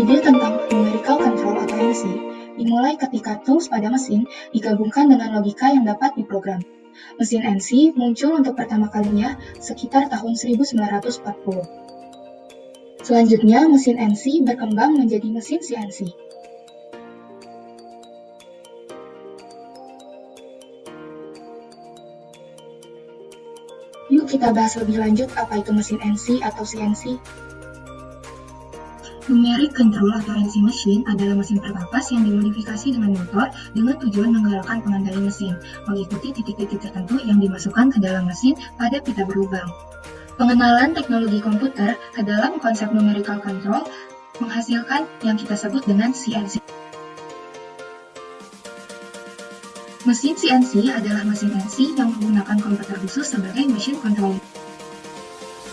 Ide tentang numerical control atau NC dimulai ketika tools pada mesin digabungkan dengan logika yang dapat diprogram. Mesin NC muncul untuk pertama kalinya sekitar tahun 1940. Selanjutnya, mesin NC berkembang menjadi mesin CNC. Yuk kita bahas lebih lanjut apa itu mesin NC atau CNC. Numeric control atau NC machine adalah mesin perkakas yang dimodifikasi dengan motor dengan tujuan menggerakkan pengendali mesin, mengikuti titik-titik tertentu yang dimasukkan ke dalam mesin pada pita berlubang. Pengenalan teknologi komputer ke dalam konsep numerical control menghasilkan yang kita sebut dengan CNC. Mesin CNC adalah mesin NC yang menggunakan komputer khusus sebagai machine control.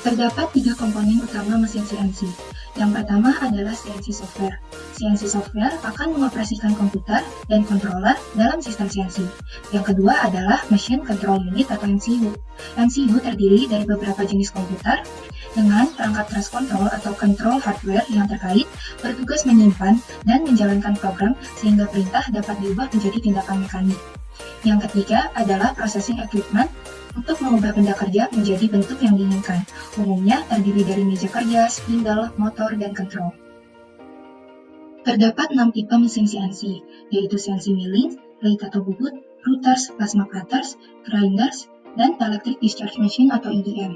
Terdapat 3 komponen utama mesin CNC. Yang pertama adalah CNC software. CNC software akan mengoperasikan komputer dan controller dalam sistem CNC. Yang kedua adalah Machine Control Unit atau MCU. MCU terdiri dari beberapa jenis komputer dengan perangkat trust control atau control hardware yang terkait, bertugas menyimpan dan menjalankan program sehingga perintah dapat diubah menjadi tindakan mekanik. Yang ketiga adalah processing equipment untuk mengubah benda kerja menjadi bentuk yang diinginkan. Umumnya terdiri dari meja kerja, spindle, motor, dan kontrol. Terdapat 6 tipe mesin CNC, yaitu CNC milling, lathe atau bubut, routers, plasma cutters, grinders, dan electric discharge machine atau EDM.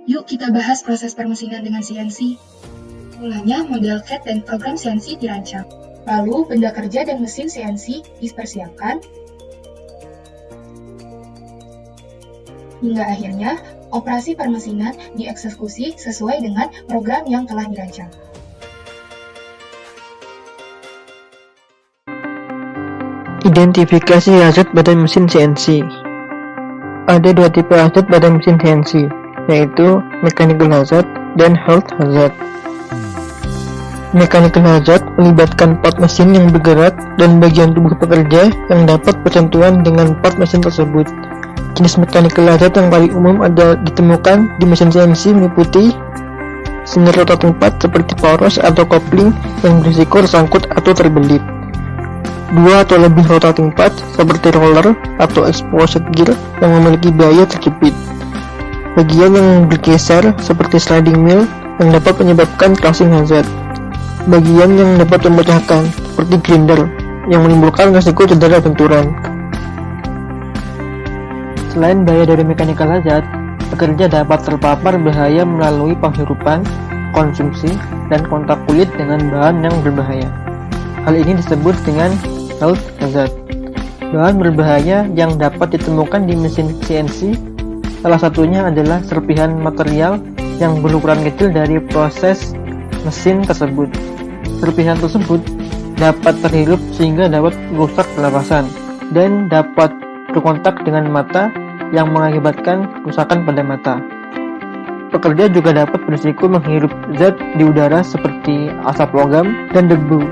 Yuk kita bahas proses permesinan dengan CNC. Mulanya model CAD dan program CNC dirancang. Lalu benda kerja dan mesin CNC dipersiapkan, hingga akhirnya operasi permesinan dieksekusi sesuai dengan program yang telah dirancang. Identifikasi hazard pada mesin CNC. Ada 2 tipe hazard pada mesin CNC, yaitu mechanical hazard dan health hazard. Mechanical hazard melibatkan part mesin yang bergerak dan bagian tubuh pekerja yang dapat bersentuhan dengan part mesin tersebut. Jenis mechanical hazard yang paling umum ditemukan di mesin CNC meliputi senior rotating part seperti poros atau coupling yang berisiko tersangkut atau terbelit. 2 atau lebih rotating part seperti roller atau exposed gear yang memiliki biaya terjepit. Bagian yang bergeser seperti sliding wheel yang dapat menyebabkan crashing hazard. Bagian yang dapat memecahkan seperti grinder yang menimbulkan risiko cedera benturan. Selain bahaya dari mechanical hazard, pekerja dapat terpapar bahaya melalui penghirupan, konsumsi, dan kontak kulit dengan bahan yang berbahaya. Hal ini disebut dengan health hazard. Bahan berbahaya yang dapat ditemukan di mesin CNC salah satunya adalah serpihan material yang berukuran kecil dari proses mesin tersebut. Serpihan tersebut dapat terhirup sehingga dapat merusak pernapasan dan dapat berkontak dengan mata yang mengakibatkan kerusakan pada mata. Pekerja juga dapat berisiko menghirup zat di udara seperti asap logam dan debu.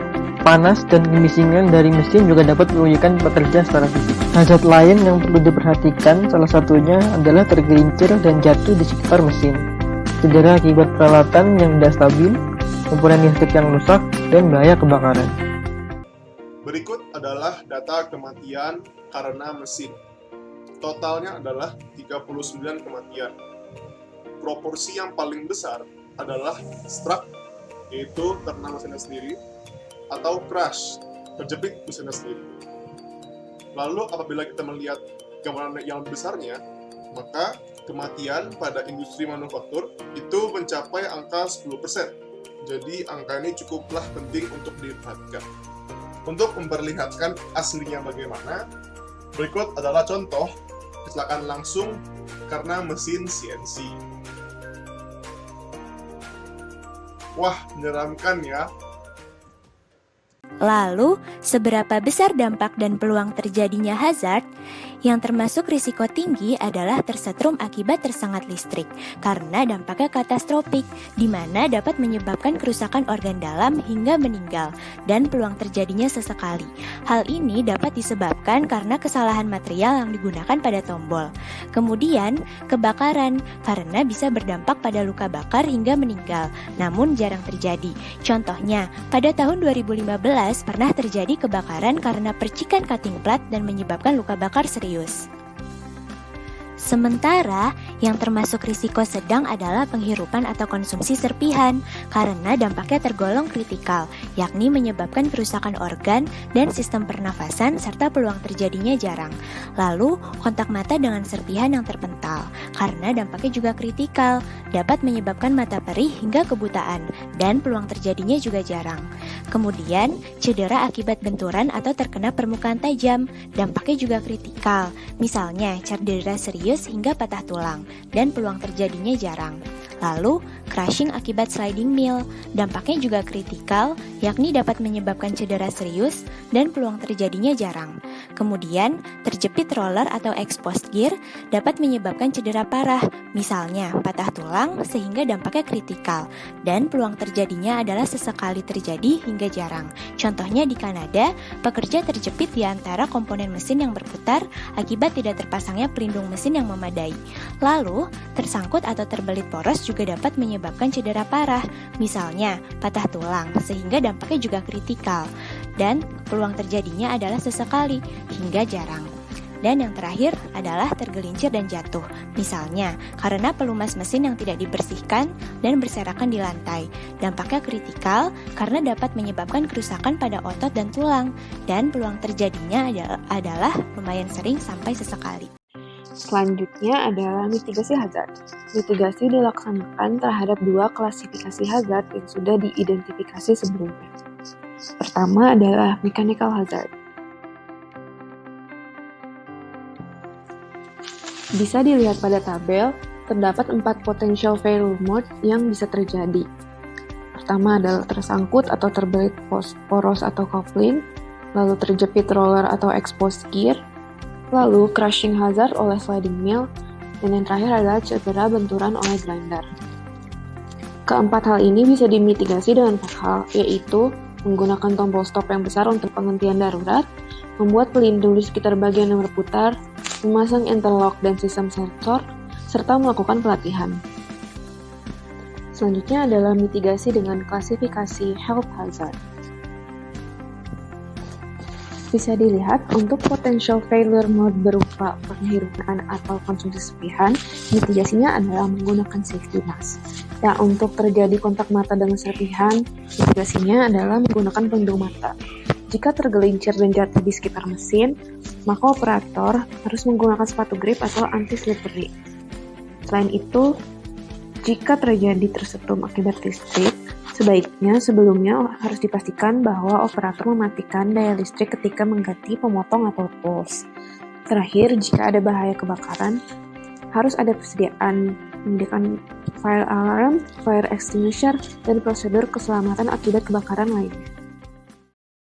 Panas dan kemisingan dari mesin juga dapat merugikan pekerja secara fisik. Hazard lain yang perlu diperhatikan salah satunya adalah tergelincir dan jatuh di sekitar mesin, cedera akibat peralatan yang tidak stabil, komponen listrik yang rusak, dan bahaya kebakaran. Berikut adalah data kematian karena mesin. Totalnya adalah 39 kematian. Proporsi yang paling besar adalah struck, yaitu terkena mesinnya sendiri, atau crash, terjepit mesinnya sendiri. Lalu apabila kita melihat gambaran yang besarnya, maka kematian pada industri manufaktur itu mencapai angka 10%. Jadi angka ini cukuplah penting untuk diperhatikan. Untuk memperlihatkan aslinya bagaimana, berikut adalah contoh kecelakaan langsung karena mesin CNC. Wah, menyeramkan ya. Lalu, seberapa besar dampak dan peluang terjadinya hazard? Yang termasuk risiko tinggi adalah tersetrum akibat tersengat listrik, karena dampaknya katastrofik, di mana dapat menyebabkan kerusakan organ dalam hingga meninggal, dan peluang terjadinya sesekali. Hal ini dapat disebabkan karena kesalahan material yang digunakan pada tombol. Kemudian, kebakaran, karena bisa berdampak pada luka bakar hingga meninggal, namun jarang terjadi. Contohnya, pada tahun 2015, pernah terjadi kebakaran karena percikan cutting plat dan menyebabkan luka bakar serius. Sementara, yang termasuk risiko sedang adalah penghirupan atau konsumsi serpihan, karena dampaknya tergolong kritikal, yakni menyebabkan kerusakan organ dan sistem pernafasan serta peluang terjadinya jarang. Lalu, kontak mata dengan serpihan yang terpental, karena dampaknya juga kritikal, dapat menyebabkan mata perih hingga kebutaan, dan peluang terjadinya juga jarang. Kemudian, cedera akibat benturan atau terkena permukaan tajam, dampaknya juga kritikal, misalnya cedera serius hingga patah tulang, dan peluang terjadinya jarang. Lalu, crushing akibat sliding mill, dampaknya juga kritikal, yakni dapat menyebabkan cedera serius dan peluang terjadinya jarang. Kemudian, terjepit roller atau exposed gear dapat menyebabkan cedera parah, misalnya patah tulang sehingga dampaknya kritikal, dan peluang terjadinya adalah sesekali terjadi hingga jarang. Contohnya di Kanada, pekerja terjepit di antara komponen mesin yang berputar akibat tidak terpasangnya pelindung mesin yang memadai. Lalu, tersangkut atau terbelit poros juga dapat menyebabkan cedera parah, misalnya patah tulang, sehingga dampaknya juga kritikal, dan peluang terjadinya adalah sesekali hingga jarang. Dan yang terakhir adalah tergelincir dan jatuh, misalnya karena pelumas mesin yang tidak dibersihkan dan berserakan di lantai. Dampaknya kritikal karena dapat menyebabkan kerusakan pada otot dan tulang, dan peluang terjadinya adalah lumayan sering sampai sesekali. Selanjutnya adalah mitigasi hazard. Mitigasi dilaksanakan terhadap dua klasifikasi hazard yang sudah diidentifikasi sebelumnya. Pertama adalah mechanical hazard. Bisa dilihat pada tabel, terdapat 4 potential failure mode yang bisa terjadi. Pertama adalah tersangkut atau terbelit poros atau coupling, lalu terjepit roller atau exposed gear, lalu crushing hazard oleh sliding mill, dan yang terakhir adalah cedera benturan oleh grinder. Keempat hal ini bisa dimitigasi dengan 4 hal, yaitu menggunakan tombol stop yang besar untuk penghentian darurat, membuat pelindung di sekitar bagian yang berputar, memasang interlock dan sistem sensor, serta melakukan pelatihan. Selanjutnya adalah mitigasi dengan klasifikasi health hazard. Bisa dilihat, untuk potential failure mode berupa penghirupan atau konsumsi serpihan, mitigasinya adalah menggunakan safety mask. Dan untuk terjadi kontak mata dengan serpihan, mitigasinya adalah menggunakan pelindung mata. Jika tergelincir dan jatuh di sekitar mesin, maka operator harus menggunakan sepatu grip atau anti-slippery. Selain itu, jika terjadi tersetrum akibat listrik, sebaiknya sebelumnya harus dipastikan bahwa operator mematikan daya listrik ketika mengganti pemotong atau tools. Terakhir, jika ada bahaya kebakaran, harus ada menyediakan fire alarm, fire extinguisher, dan prosedur keselamatan akibat kebakaran lainnya.